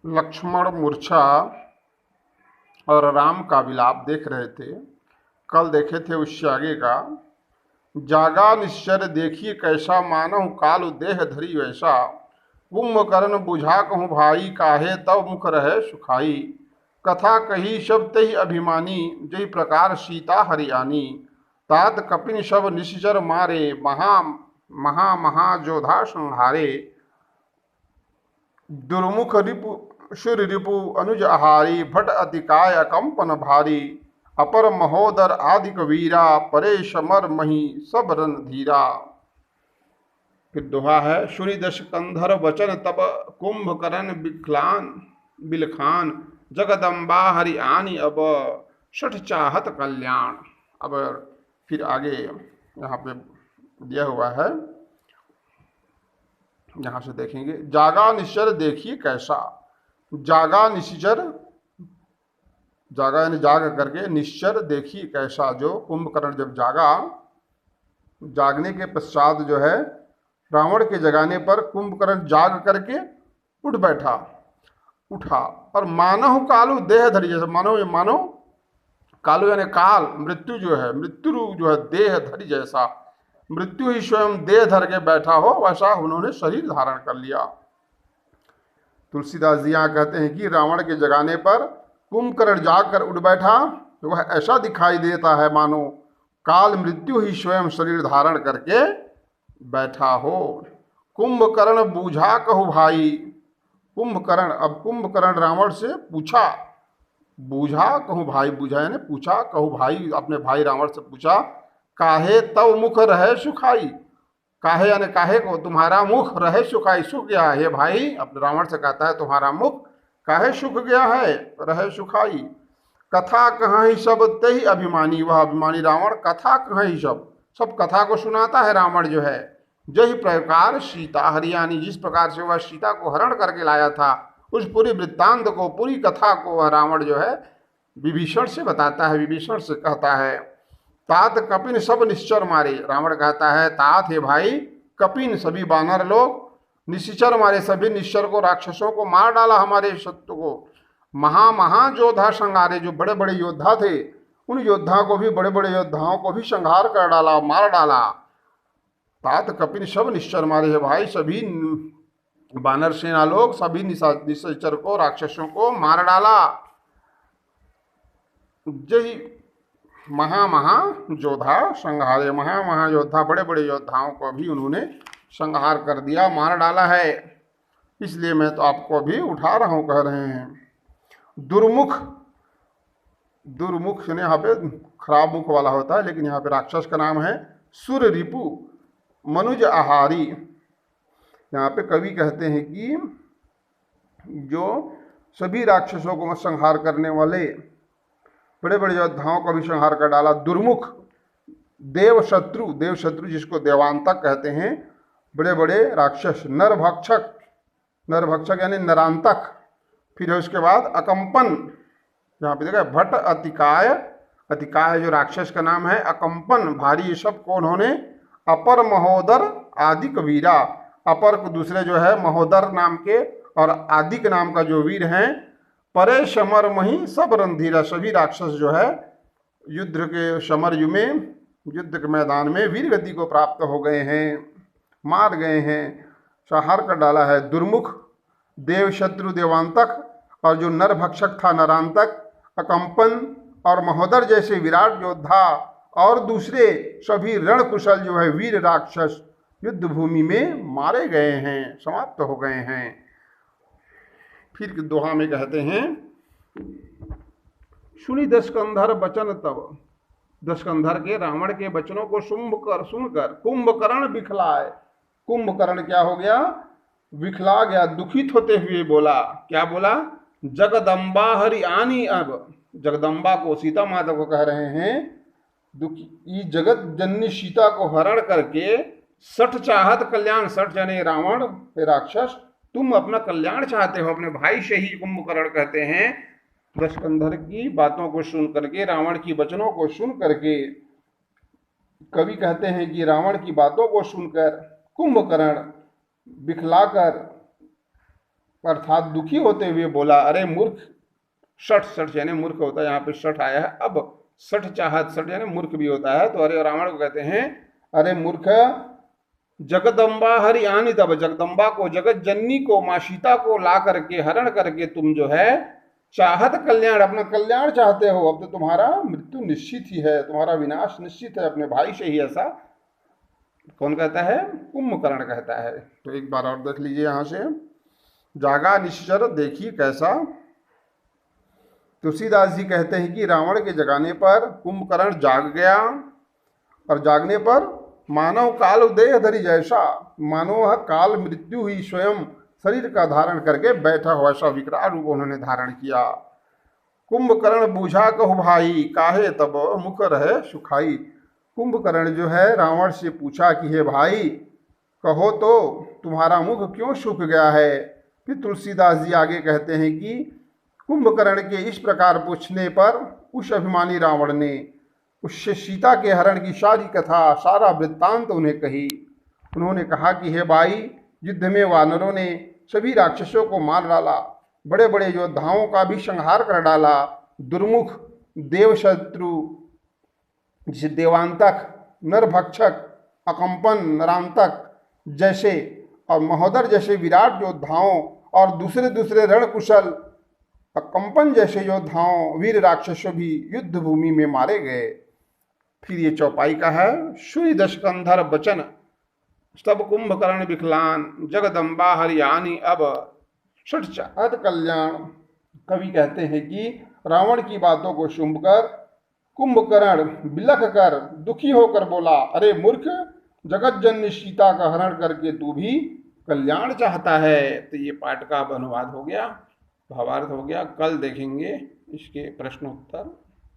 लक्ष्मण मूर्छा और राम का विलाप देख रहे थे। कल देखे थे उससे आगे का। जागा निश्चर देखिए कैसा, मानव काल देह धरी वैसा। कुंभकर्ण बुझा कहूँ भाई, काहे तब मुख रहे सुखाई। कथा कही सब तही अभिमानी, जय प्रकार सीता हरियाणी। तात कपिन सब निश्चर मारे, महा महा महाजोधा संहारे। दुर्मुख रिपु सुर रिपु अनुज आहारी, भट अतिकाय कंपन भारी। अपर महोदर आदि कबीरा, परे समर मही सब रन धीरा। फिर दोहा है, सुनि दश कंधर वचन तब, कुंभकर्ण बिखलान बिलखान। जगदम्बा हरि आनी अब, सठ चाहत कल्याण। अब फिर आगे यहाँ पे दिया हुआ है, यहां से देखेंगे। जागा निश्चर देखिए कैसा। जागा निश्चर, जागा यानी जाग करके, निश्चर देखिए कैसा। जो कुंभकर्ण जब जागा, जागने के पश्चात जो है रावण के जगाने पर कुंभकर्ण जाग करके उठ बैठा, उठा। और मानव कालु देह धरी, जैसे मानव, ये मानव कालु यानी काल, मृत्यु जो है, मृत्यु जो है देह धरी जैसा, मृत्यु ही स्वयं देह धर के बैठा हो वैसा उन्होंने शरीर धारण कर लिया। तुलसीदास जी यहाँ कहते हैं कि रावण के जगाने पर कुंभकर्ण जाग कर उठ बैठा तो वह ऐसा दिखाई देता है मानो काल मृत्यु ही स्वयं शरीर धारण करके बैठा हो। कुंभकर्ण बूझा कहु भाई। कुंभकर्ण, अब कुंभकर्ण रावण से पूछा, बूझा कहूँ भाई, बूझा यानी पूछा, कहूँ भाई, अपने भाई रावण से पूछा, काहे तव मुख रहे सुखाई। काहे यानी काहे को, तुम्हारा मुख रहे सुखाई, सुख गया है भाई। अपने रावण से कहता है तुम्हारा मुख काहे सुख गया है, रहे सुखाई। कथा कहाँ ही सब ते ही अभिमानी, वह अभिमानी रावण कथा कहाँ ही सब कथा को सुनाता है रावण जो है। जही प्रकार सीता हरियाणी, जिस प्रकार से वह सीता को हरण करके लाया था, उस पूरी वृत्तांत को, पूरी कथा को वह रावण जो है विभीषण से बताता है, विभीषण से कहता है। तात कपिन सब निश्चर मारे, रावण कहता है तात है भाई, कपिन सभी बानर लोग, निश्चर मारे सभी निश्चर को, राक्षसों को मार डाला, हमारे शत्रु को। महाजोधा संहारे, जो बड़े बड़े योद्धा थे उन योद्धा को भी, बड़े बड़े योद्धाओं को भी संहार कर डाला, मार डाला। तात कपिन सब निश्चर मारे है भाई, सभी बानर सेना लोग सभी निश्चर को, राक्षसों को मार डाला। जय महाजोधा संहारे, महायोद्धा, बड़े बड़े योद्धाओं को भी उन्होंने संहार कर दिया, मार डाला है। इसलिए मैं तो आपको अभी उठा रहा हूं, कह रहे हैं। दुर्मुख, दुर्मुख सुने यहाँ पे खराब मुख वाला होता है, लेकिन यहाँ पे राक्षस का नाम है सुर रिपु मनुज आहारी। यहाँ पे कवि कहते हैं कि जो सभी राक्षसों को संहार करने वाले, बड़े बड़े योद्धाओं को भी संहार कर डाला। दुर्मुख, देव शत्रु, देव शत्रु जिसको देवांतक कहते हैं, बड़े बड़े राक्षस। नरभक्षक, नरभक्षक यानी नरांतक। फिर उसके बाद अकंपन, यहाँ पे देखा भट्ट अतिकाय, अतिकाय जो राक्षस का नाम है, अकंपन भारी, ये सब को उन्होंने। अपर महोदर आदि कबीरा, अपर को दूसरे जो है महोदर नाम के और आदिक नाम का जो वीर हैं। परे समर मही सब रणधीरा, सभी राक्षस जो है युद्ध के समर युग में, युद्ध के मैदान में वीर गति को प्राप्त हो गए हैं, मार गए हैं, संहार कर डाला है। दुर्मुख, देव शत्रु देवांतक, और जो नरभक्षक था नरांतक, अकंपन और महोदर जैसे विराट योद्धा और दूसरे सभी रणकुशल जो है वीर राक्षस युद्ध भूमि में मारे गए हैं, समाप्त हो गए हैं। फिर दोहा में कहते हैं, सुनी दशकंधर वचन तब, दशकंधर के रावण के वचनों को सुनकर कुंभकर्ण बिखलाए। कुंभकर्ण क्या हो गया, बिखला गया, दुखित होते हुए बोला, क्या बोला, जगदम्बा हरि आनी अब, जगदम्बा को, सीता माता को कह रहे हैं, दुखी जगत जननी सीता को हरण करके सठ चाहत कल्याण, सठ जने रावण राक्षस, तुम अपना कल्याण चाहते हो अपने भाई से ही, कुंभकर्ण कहते हैं। दशकंधर की बातों को सुन करके, रावण की वचनों को सुन करके, कवि कहते हैं कि रावण की बातों को सुनकर कुंभकर्ण बिखलाकर अर्थात दुखी होते हुए बोला, अरे मूर्ख। सठ, सठ यानी मूर्ख होता है, यहाँ पे सठ आया है। अब सठ चाहत, सठ यानी मूर्ख भी होता है। तो अरे रावण को कहते हैं, अरे मूर्ख, जगदम्बा हरियाणी, तब जगदम्बा को, जगत जननी को, माँ सीता को ला करके, हरण करके तुम जो है चाहत कल्याण, अपना कल्याण चाहते हो। अब तो तुम्हारा मृत्यु निश्चित ही है, तुम्हारा विनाश निश्चित है, अपने भाई से ही। ऐसा कौन कहता है? कुंभकर्ण कहता है। तो एक बार और देख लीजिए यहाँ से, जागा निश्चर देखी कैसा। तुलसीदास जी कहते हैं कि रावण के जगाने पर कुंभकर्ण जाग गया, और जागने पर मानव काल उदय धरी जैसा, मानो वह काल मृत्यु ही स्वयं शरीर का धारण करके बैठा हुआ, ऐसा विकराल रूप उन्होंने धारण किया। कुंभकर्ण बूझा कहु भाई, काहे तब मुख रहे सुखाई। कुंभकर्ण जो है रावण से पूछा कि हे भाई, कहो तो तुम्हारा मुख क्यों सूख गया है। फिर तुलसीदास जी आगे कहते हैं कि कुंभकर्ण के इस प्रकार पूछने पर उस अभिमानी रावण ने उससे सीता के हरण की सारी कथा, सारा वृत्तांत उन्हें कही। उन्होंने कहा कि हे भाई, युद्ध में वानरों ने सभी राक्षसों को मार डाला, बड़े बड़े योद्धाओं का भी संहार कर डाला। दुर्मुख, देवशत्रु, जिसे देवांतक, नरभक्षक, अकंपन, नरांतक जैसे और महोदर जैसे विराट योद्धाओं, और दूसरे दूसरे रणकुशल अकंपन जैसे योद्धाओं, वीर राक्षसों भी युद्ध भूमि में मारे गए। फिर ये चौपाई का है, सूर्य दशकंधर बचन सब कुंभकर्ण विकलान, जगदम्बा हरियाणी अब षट चाहत कल्याण। कवि कहते हैं कि रावण की बातों को सुनकर कुंभकर्ण बिलख कर, दुखी होकर बोला, अरे मूर्ख, जगत जननी सीता का हरण करके तू भी कल्याण चाहता है। तो ये पाठ का अब अनुवाद हो गया, भावार्थ हो गया। कल देखेंगे इसके प्रश्नोत्तर।